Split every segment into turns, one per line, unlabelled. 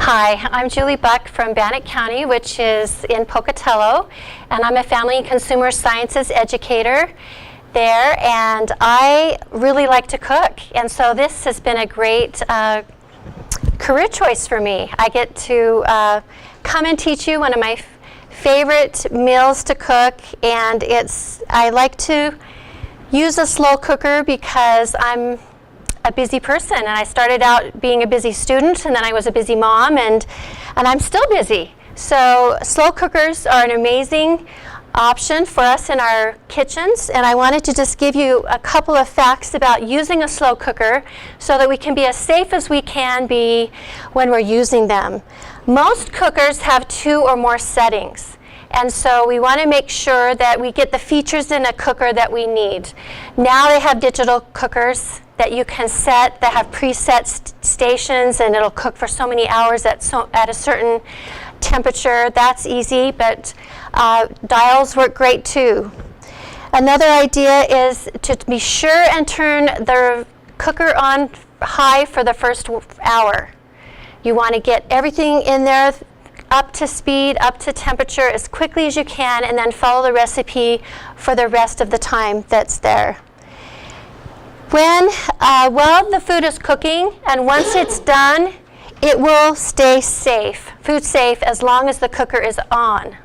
Hi, I'm Julie Buck from Bannock County, which is in Pocatello, and I'm a family and consumer sciences educator there, and I really like to cook, and so this has been a great career choice for me. I get to come and teach you one of my favorite meals to cook, and I like to use a slow cooker because I'm a busy person, and I started out being a busy student, and then I was a busy mom, and I'm still busy. So slow cookers are an amazing option for us in our kitchens, and I wanted to just give you a couple of facts about using a slow cooker so that we can be as safe as we can be when we're using them. Most cookers have 2 or more settings, and so we want to make sure that we get the features in a cooker that we need. Now they have digital cookers that you can set that have preset stations, and it'll cook for so many hours at a certain temperature. That's easy, but dials work great too. Another idea is to be sure and turn the cooker on high for the first hour. You want to get everything in there up to speed, up to temperature as quickly as you can, and then follow the recipe for the rest of the time that's there. While the food is cooking, and once it's done, it will stay safe, food safe, as long as the cooker is on.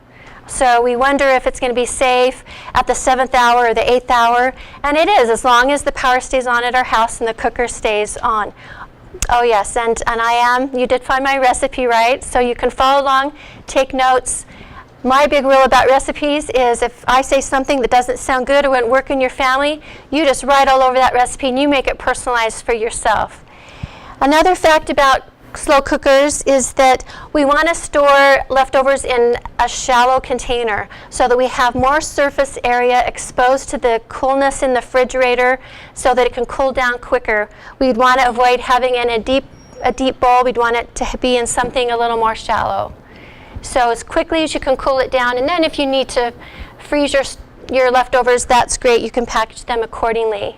So we wonder if it's going to be safe at the 7th hour or the 8th hour, and it is, as long as the power stays on at our house and the cooker stays on. Oh yes, and you did find my recipe right, so you can follow along, take notes. My big rule about recipes is if I say something that doesn't sound good or wouldn't work in your family, you just write all over that recipe and you make it personalized for yourself. Another fact about slow cookers is that we want to store leftovers in a shallow container so that we have more surface area exposed to the coolness in the refrigerator so that it can cool down quicker. We'd want to avoid having it in a deep bowl. We'd want it to be in something a little more shallow. So as quickly as you can cool it down, and then if you need to freeze your leftovers, that's great. You can package them accordingly.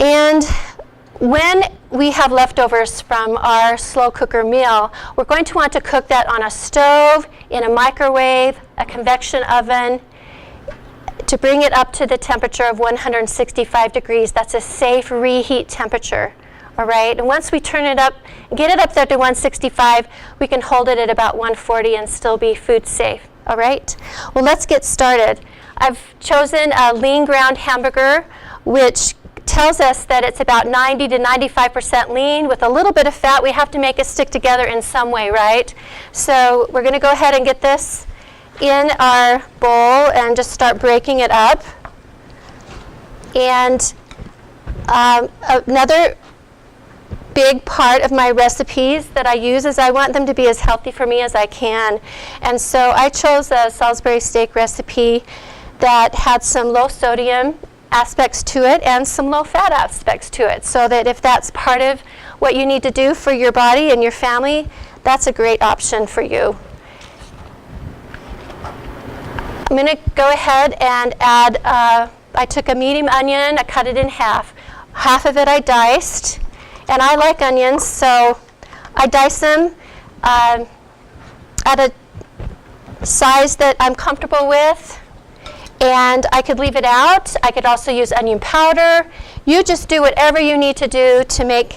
And when we have leftovers from our slow cooker meal, we're going to want to cook that on a stove, in a microwave, a convection oven, to bring it up to the temperature of 165 degrees. That's a safe reheat temperature. All right, and once we turn it up, get it up there to 165, we can hold it at about 140 and still be food safe. All right, well, let's get started. I've chosen a lean ground hamburger, which tells us that it's about 90 to 95% lean with a little bit of fat. We have to make it stick together in some way, right? So we're going to go ahead and get this in our bowl and just start breaking it up. And another big part of my recipes that I use is I want them to be as healthy for me as I can. And so I chose a Salisbury steak recipe that had some low sodium aspects to it and some low fat aspects to it, so that if that's part of what you need to do for your body and your family, that's a great option for you. I'm going to go ahead and add, I took a medium onion, I cut it in half. Half of it I diced. And I like onions, so I dice them at a size that I'm comfortable with. And I could leave it out. I could also use onion powder. You just do whatever you need to do to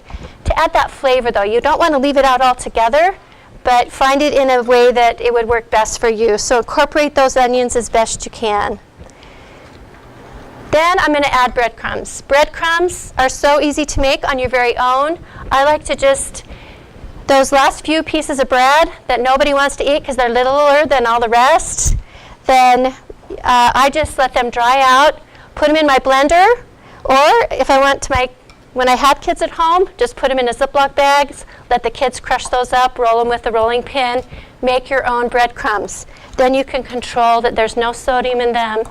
add that flavor, though. You don't want to leave it out altogether, but find it in a way that it would work best for you. So incorporate those onions as best you can. Then I'm going to add breadcrumbs. Breadcrumbs are so easy to make on your very own. I like to those last few pieces of bread that nobody wants to eat because they're littler than all the rest, then I just let them dry out, put them in my blender, or if I want when I had kids at home, just put them in a Ziploc bags, let the kids crush those up, roll them with a rolling pin, make your own breadcrumbs. Then you can control that there's no sodium in them,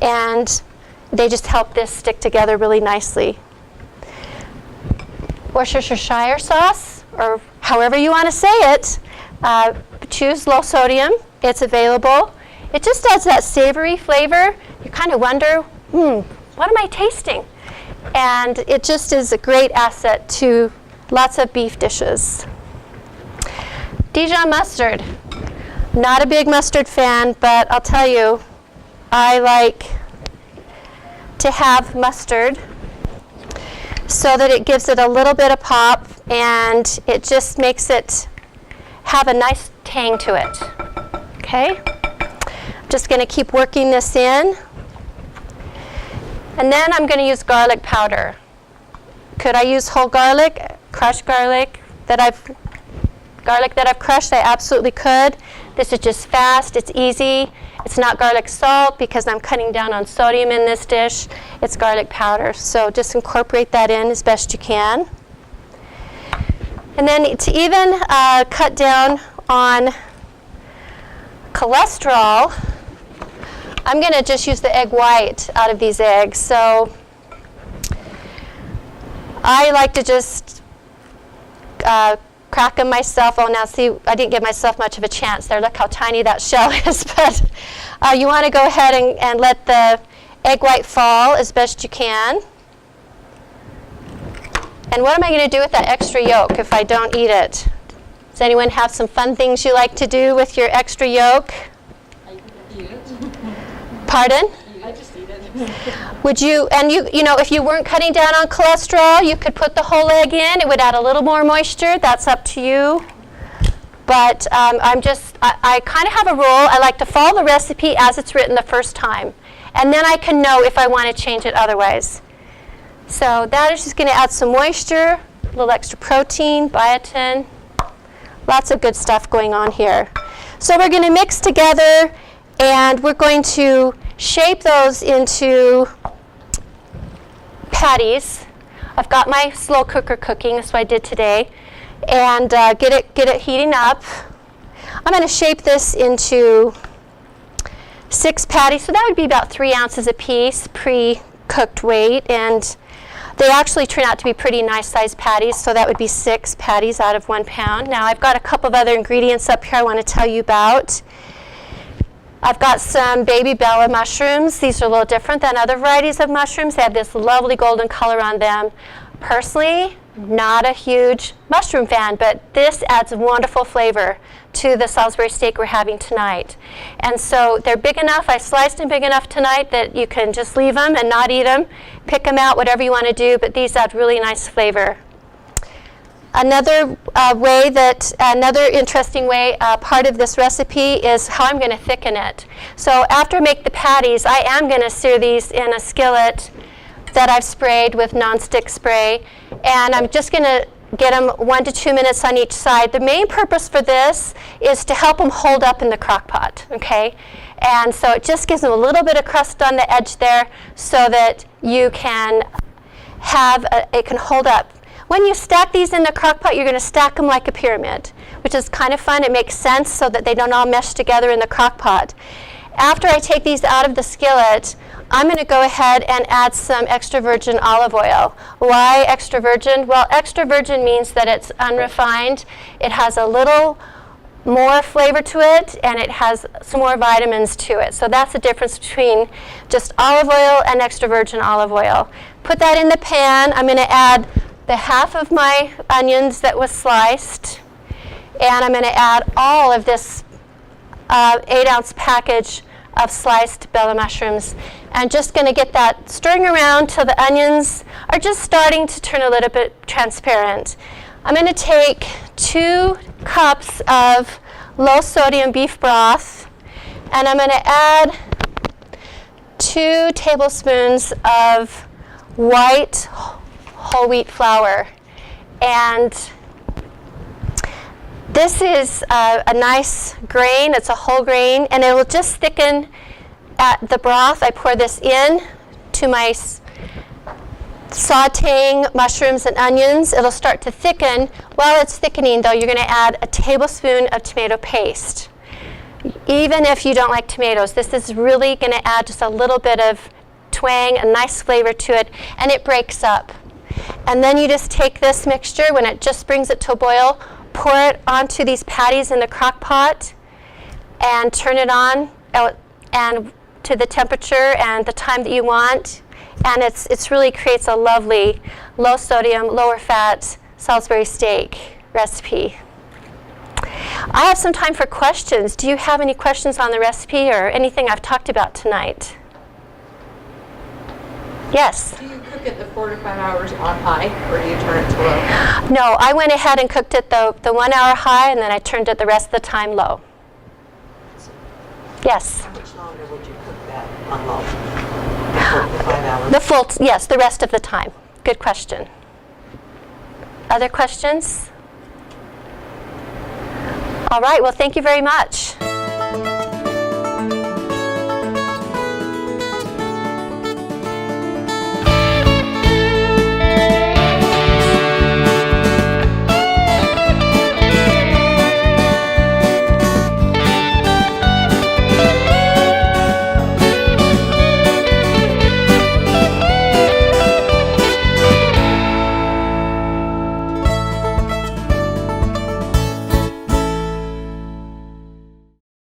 and they just help this stick together really nicely. Worcestershire sauce, or however you want to say it, choose low sodium. It's available. It just adds that savory flavor. You kind of wonder, what am I tasting? And it just is a great asset to lots of beef dishes. Dijon mustard. Not a big mustard fan, but I'll tell you, I like to have mustard so that it gives it a little bit of pop and it just makes it have a nice tang to it. Okay? I'm just going to keep working this in. And then I'm going to use garlic powder. Could I use whole garlic, crushed garlic that I've crushed? I absolutely could. This is just fast, it's easy. It's not garlic salt because I'm cutting down on sodium in this dish. It's garlic powder. So just incorporate that in as best you can. And then to even cut down on cholesterol, I'm going to just use the egg white out of these eggs. So I like to just crack them myself. Oh, now see, I didn't give myself much of a chance there. Look how tiny that shell is. But you want to go ahead and let the egg white fall as best you can. And what am I going to do with that extra yolk if I don't eat it? Does anyone have some fun things you like to do with your extra yolk?
I eat it.
Pardon?
I just eat it.
Would you, and you know, if you weren't cutting down on cholesterol, you could put the whole egg in. It would add a little more moisture. That's up to you. But I kind of have a rule. I like to follow the recipe as it's written the first time. And then I can know if I want to change it otherwise. So that is just going to add some moisture, a little extra protein, biotin. Lots of good stuff going on here. So we're going to mix together, and we're going to shape those into patties. I've got my slow cooker cooking. That's what I did today. And get it heating up. I'm going to shape this into 6 patties. So that would be about 3 ounces a piece, pre-cooked weight. And they actually turn out to be pretty nice sized patties. So that would be 6 patties out of 1 pound. Now I've got a couple of other ingredients up here I want to tell you about. I've got some baby Bella mushrooms. These are a little different than other varieties of mushrooms. They have this lovely golden color on them. Personally, not a huge mushroom fan, but this adds wonderful flavor to the Salisbury steak we're having tonight. And so they're big enough. I sliced them big enough tonight that you can just leave them and not eat them. Pick them out, whatever you want to do, but these add really nice flavor. Another interesting way, part of this recipe is how I'm going to thicken it. So after I make the patties, I am going to sear these in a skillet that I've sprayed with nonstick spray, and I'm just going to get them 1 to 2 minutes on each side. The main purpose for this is to help them hold up in the crock pot, okay? And so it just gives them a little bit of crust on the edge there so that you can have, it can hold up. When you stack these in the crock pot, you're going to stack them like a pyramid, which is kind of fun. It makes sense so that they don't all mesh together in the crock pot. After I take these out of the skillet, I'm going to go ahead and add some extra virgin olive oil. Why extra virgin? Well, extra virgin means that it's unrefined. It has a little more flavor to it, and it has some more vitamins to it. So that's the difference between just olive oil and extra virgin olive oil. Put that in the pan. I'm going to add the half of my onions that was sliced, and I'm going to add all of this 8-ounce package of sliced Bella mushrooms. And just going to get that stirring around till the onions are just starting to turn a little bit transparent. I'm going to take 2 cups of low sodium beef broth, and I'm going to add 2 tablespoons of white whole wheat flour. And this is a nice grain. It's a whole grain, and it will just thicken at the broth. I pour this in to my sauteing mushrooms and onions. It'll start to thicken. While it's thickening, though, you're going to add a tablespoon of tomato paste. Even if you don't like tomatoes, this is really going to add just a little bit of twang, a nice flavor to it, and it breaks up. And then you just take this mixture, when it just brings it to a boil, pour it onto these patties in the crock pot and turn it on and to the temperature and the time that you want. And it's really creates a lovely low sodium, lower fat Salisbury steak recipe. I have some time for questions. Do you have any questions on the recipe or anything I've talked about tonight? Yes?
Do you cook it the 4 to 5 hours on high, or do you turn it to low?
No, I went ahead and cooked it the 1 hour high, and then I turned it the rest of the time low. Yes?
How much longer would you cook that on low? 4 to 5 hours?
The full, yes, the rest of the time. Good question. Other questions? All right, well, thank you very much.